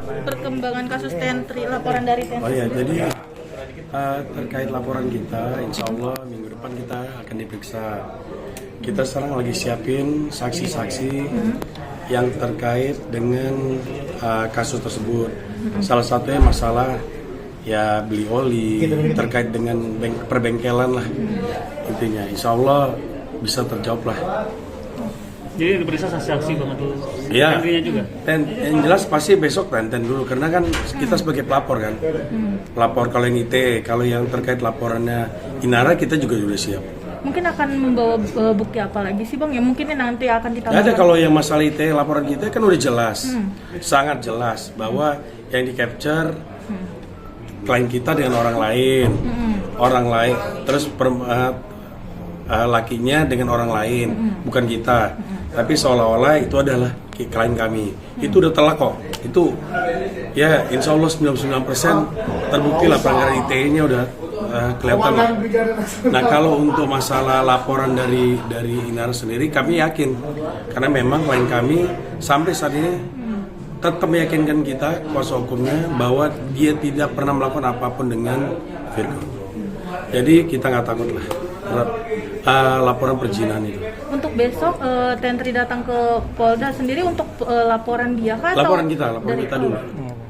perkembangan kasus Tentri, laporan dari Tentri. Oh ya, jadi terkait laporan kita, insya Allah minggu depan kita akan diperiksa. Kita sekarang lagi siapin saksi-saksi yang terkait dengan kasus tersebut. Salah satunya masalah ya beli oli, terkait dengan perbengkelan lah intinya. Insya Allah bisa terjawab lah. Jadi diperiksa saksi-saksi banget dulu. Iya. Juga. Yang jelas pasti besok tenten dulu karena kan kita sebagai pelapor kan. Pelapor kalau yang IT, kalau yang terkait laporannya Inara kita juga sudah siap. Mungkin akan membawa bukti apa lagi sih Bang? Ya mungkin nanti akan ditambahkan. Ada kalau yang masalah IT laporan kita kan udah jelas. Sangat jelas bahwa yang di capture klien kita dengan orang lain. Orang lain terus lakinya dengan orang lain, bukan kita. Tapi seolah-olah itu adalah klien kami. Itu udah telak kok. Itu ya insya Allah 99% terbukti lah pelanggaran ITE-nya udah kelihatan lah. Nah kalau untuk masalah laporan dari Inara sendiri kami yakin. Karena memang klien kami sampai saat ini tetap meyakinkan kita, kuasa hukumnya, bahwa dia tidak pernah melakukan apapun dengan Virgo. Jadi kita nggak takut lah laporan perzinahan itu. Untuk besok Tentri datang ke Polda sendiri untuk laporan dia kah? Laporan kita dulu.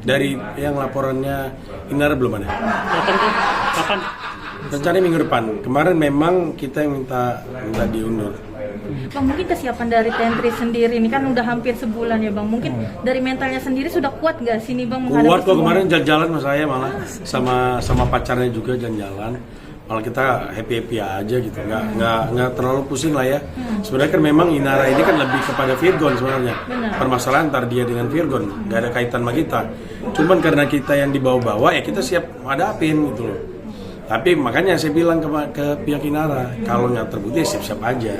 Dari yang laporannya Inara belum ada. Kapan? Rencana minggu depan. Kemarin memang kita yang minta diundur. Bang, mungkin kesiapan dari Tentri sendiri ini kan udah hampir sebulan ya Bang. Mungkin dari mentalnya sendiri sudah kuat nggak sih nih Bang? Kuat kok, kemarin jalan-jalan sama saya malah sama pacarnya juga jalan-jalan. Malah kita happy aja gitu, nggak terlalu pusing lah ya. Sebenarnya kan memang Inara ini kan lebih kepada Virgon sebenarnya. Permasalahan antar dia dengan Virgon, nggak ada kaitan sama kita. Cuman karena kita yang dibawa-bawa ya kita siap hadapin gitu loh. Tapi makanya saya bilang ke pihak Inara, kalau nggak terbukti ya siap-siap aja.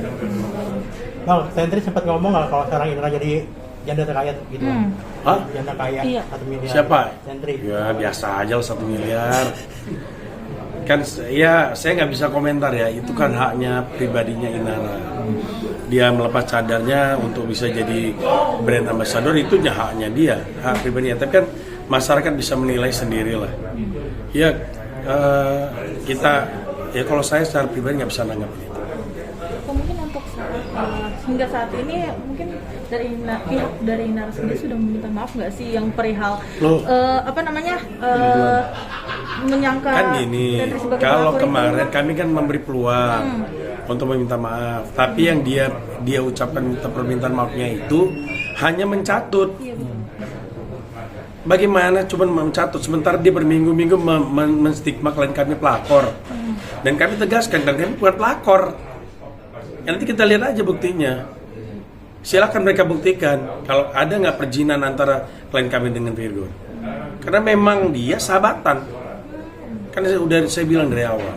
Bang, Tentri sempat ngomong nggak kalau sekarang Inara jadi janda terkaya gitu? Hah? Janda kaya, Iya. 1 miliar. Siapa? Tentri. Ya biasa aja lah 1 miliar. Kan ya saya nggak bisa komentar ya, itu kan haknya pribadinya Inara. Dia melepas cadarnya untuk bisa jadi brand ambassador, itu haknya dia, hak pribadinya. Tapi kan masyarakat bisa menilai sendiri lah. Ya kita ya kalau saya secara pribadi nggak bisa nanggapin itu. Mungkin untuk hingga saat ini mungkin pihak dari Inara sendiri sudah meminta maaf nggak sih yang perihal menyangka kan gini, kalau kemarin kami kan memberi peluang untuk meminta maaf, tapi yang dia ucapkan minta permintaan maafnya itu hanya mencatut. Bagaimana cuma mencatut sementara dia berminggu-minggu menstigma klien kami pelakor. Dan kami tegaskan dan kami bukan pelakor. Ya, nanti kita lihat aja buktinya. Silakan mereka buktikan kalau ada nggak perjinan antara klien kami dengan Virgo. Karena memang dia sahabatan. Kan udah saya bilang dari awal.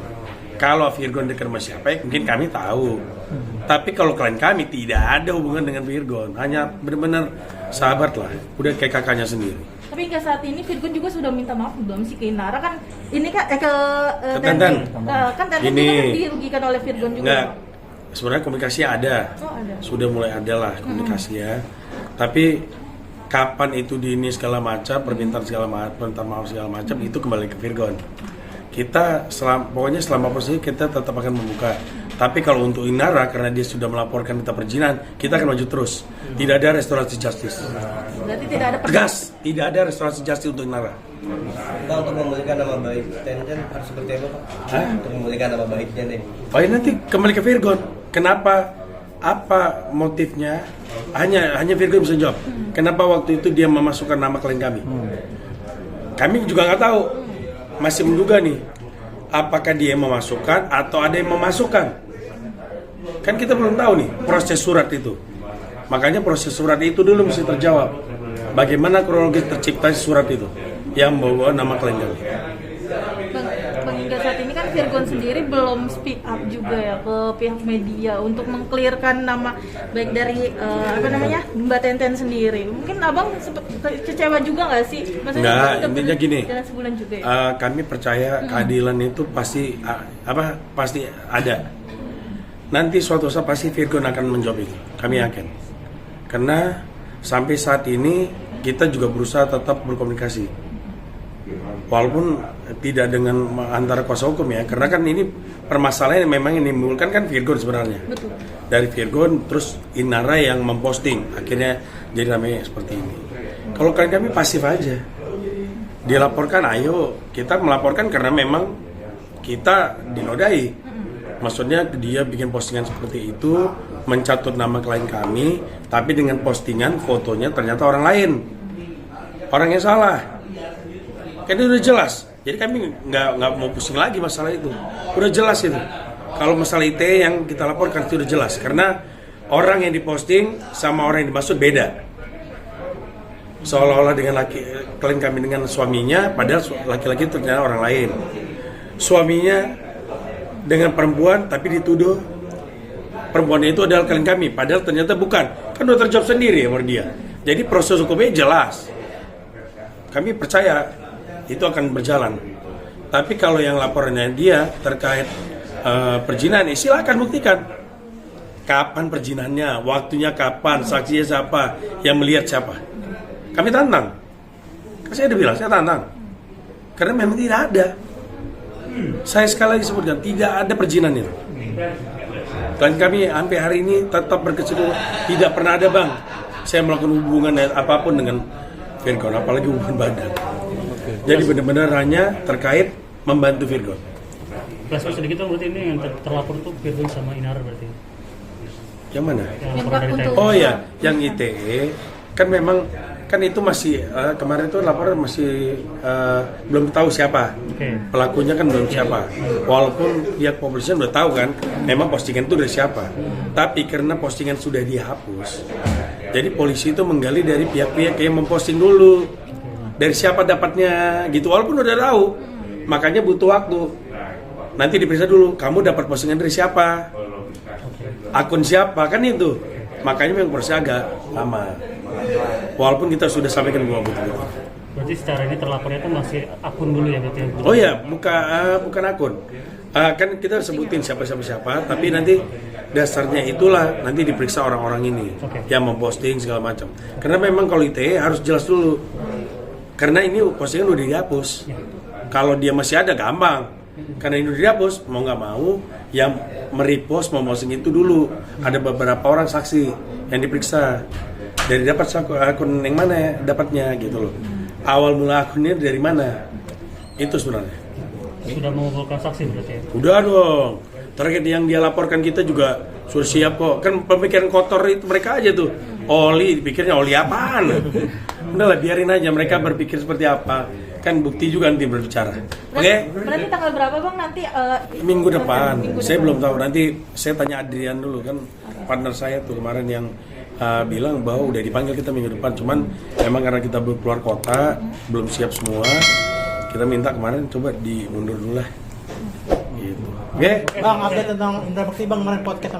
Kalau Virgon dekat sama siapa ya mungkin kami tahu. Tapi kalau klien kami tidak ada hubungan dengan Virgon. Hanya benar-benar sahabat lah. Udah kayak kakaknya sendiri. Tapi hingga saat ini Virgon juga sudah minta maaf belum sih ke Inara kan? Ini kan ke Tenten. Kan Tenten juga kan dirugikan oleh Virgon juga. Enggak. Sebenarnya komunikasi ada. Ada. Sudah mulai ada lah komunikasi ya. Tapi kapan itu dini segala macam, permintaan maaf segala macam itu kembali ke Virgon. Kita pokoknya selama proses ini kita tetap akan membuka. Tapi kalau untuk Inara karena dia sudah melaporkan minta perjinan, kita akan maju terus. Tidak ada restorasi justice. Berarti tidak ada Tegas, tidak ada restorasi justice untuk Inara. Pak, untuk memulihkan nama baik Tenten harus seperti apa Pak? Untuk memulihkan nama baiknya nih. Oh ya nanti kembali ke Virgon. Kenapa? Apa motifnya? Hanya Virgon bisa jawab. Kenapa waktu itu dia memasukkan nama klien kami? Kami juga nggak tahu. Masih menduga nih. Apakah dia yang memasukkan atau ada yang memasukkan? Kan kita belum tahu nih proses surat itu. Makanya proses surat itu dulu mesti terjawab. Bagaimana kronologis tercipta surat itu yang membawa nama klien kami? Bang, hingga saat ini kan Virgon sendiri belum speak up juga ya ke pihak media untuk mengklirkan nama baik dari Mbak Tenten sendiri. Mungkin abang kecewa juga nggak sih? Nggak, intinya gini. Jalan sebulan juga ya. Kami percaya keadilan itu pasti pasti ada. Nanti suatu saat pasti Virgon akan menjawab itu. Kami yakin. Karena sampai saat ini kita juga berusaha tetap berkomunikasi. Walaupun tidak dengan antara kuasa hukum ya, karena kan ini permasalahan yang memang ini menimbulkan kan Virgon sebenarnya. Betul. Dari Virgon terus Inara yang memposting, akhirnya jadi namanya seperti ini. Kalau kami pasif aja, dilaporkan, ayo kita melaporkan karena memang kita dinodai. Maksudnya dia bikin postingan seperti itu, mencatut nama klien kami, tapi dengan postingan fotonya ternyata orang lain, orang yang salah. Kan itu udah jelas. Jadi kami nggak mau pusing lagi masalah itu. Udah jelas itu. Kalau masalah ITE yang kita laporkan itu udah jelas. Karena orang yang diposting sama orang yang dimaksud beda. Seolah-olah dengan klien kami dengan suaminya, padahal laki-laki itu ternyata orang lain. Suaminya dengan perempuan tapi dituduh perempuannya itu adalah klien kami, padahal ternyata bukan. Kan udah terjawab sendiri sama dia. Jadi proses hukumnya jelas. Kami percaya itu akan berjalan. Tapi kalau yang laporannya dia terkait perzinahan, silakan buktikan. Kapan perzinahannya, waktunya kapan, saksinya siapa, yang melihat siapa. Kami tantang. Saya udah bilang, saya tantang. Karena memang tidak ada. Saya sekali lagi sebutkan, tidak ada perzinahan itu. Dan kami sampai hari ini tetap berkesimpulan, tidak pernah ada bang saya melakukan hubungan apapun dengan Virgon, apalagi hubungan badan. Jadi benar-benar hanya terkait membantu Virgon. Flashback sedikit dong, berarti ini yang terlapor tuh Virgon sama Inara berarti. Yang mana? Yang laporan dari untuk- TNI. Oh ya, yang ITE kan memang kan itu masih kemarin itu laporan masih belum tahu siapa. Oke. Pelakunya kan belum siapa. Walaupun pihak kepolisian udah tahu kan, memang postingan itu dari siapa. Tapi karena postingan sudah dihapus, jadi polisi itu menggali dari pihak-pihak yang memposting dulu. Dari siapa dapatnya gitu, walaupun udah tahu. Makanya butuh waktu. Nanti diperiksa dulu, kamu dapat postingan dari siapa? Akun siapa? Kan itu. Makanya memang proses agak lama. Walaupun kita sudah sampaikan bahwa betul. Berarti secara ini terlapornya itu masih akun dulu ya berarti. Oh ya, bukan akun. Kan kita sebutin siapa, tapi nanti dasarnya itulah nanti diperiksa orang-orang ini yang memposting segala macam. Karena memang kalau ITE harus jelas dulu. Karena ini postingan udah dihapus. Kalau dia masih ada gampang. Karena ini udah dihapus, mau nggak mau yang merepost memposting itu dulu. Ada beberapa orang saksi yang diperiksa. Dari dapat akun yang mana ya dapatnya gitu loh. Awal mula akunnya dari mana? Itu sebenarnya. Sudah mengumpulkan saksi berarti ya. Udah dong. Target yang dia laporkan kita juga sudah siap kok. Kan pemikiran kotor itu mereka aja tuh. Oli, dipikirnya oli apaan? Udahlah biarin aja mereka berpikir seperti apa. Kan bukti juga nanti berbicara. Oke? Berarti tanggal berapa bang nanti? Minggu depan. Minggu Saya depan. belum tahu. Nanti saya tanya Adrian dulu kan partner saya tuh kemarin yang bilang bahwa udah dipanggil kita minggu depan. Cuman memang karena kita belum keluar kota, belum siap semua. Kita minta kemarin coba dimundur dulu lah. Gitu. Oke? Bang, update tentang Indra Bekti bang, kemarin podcast sama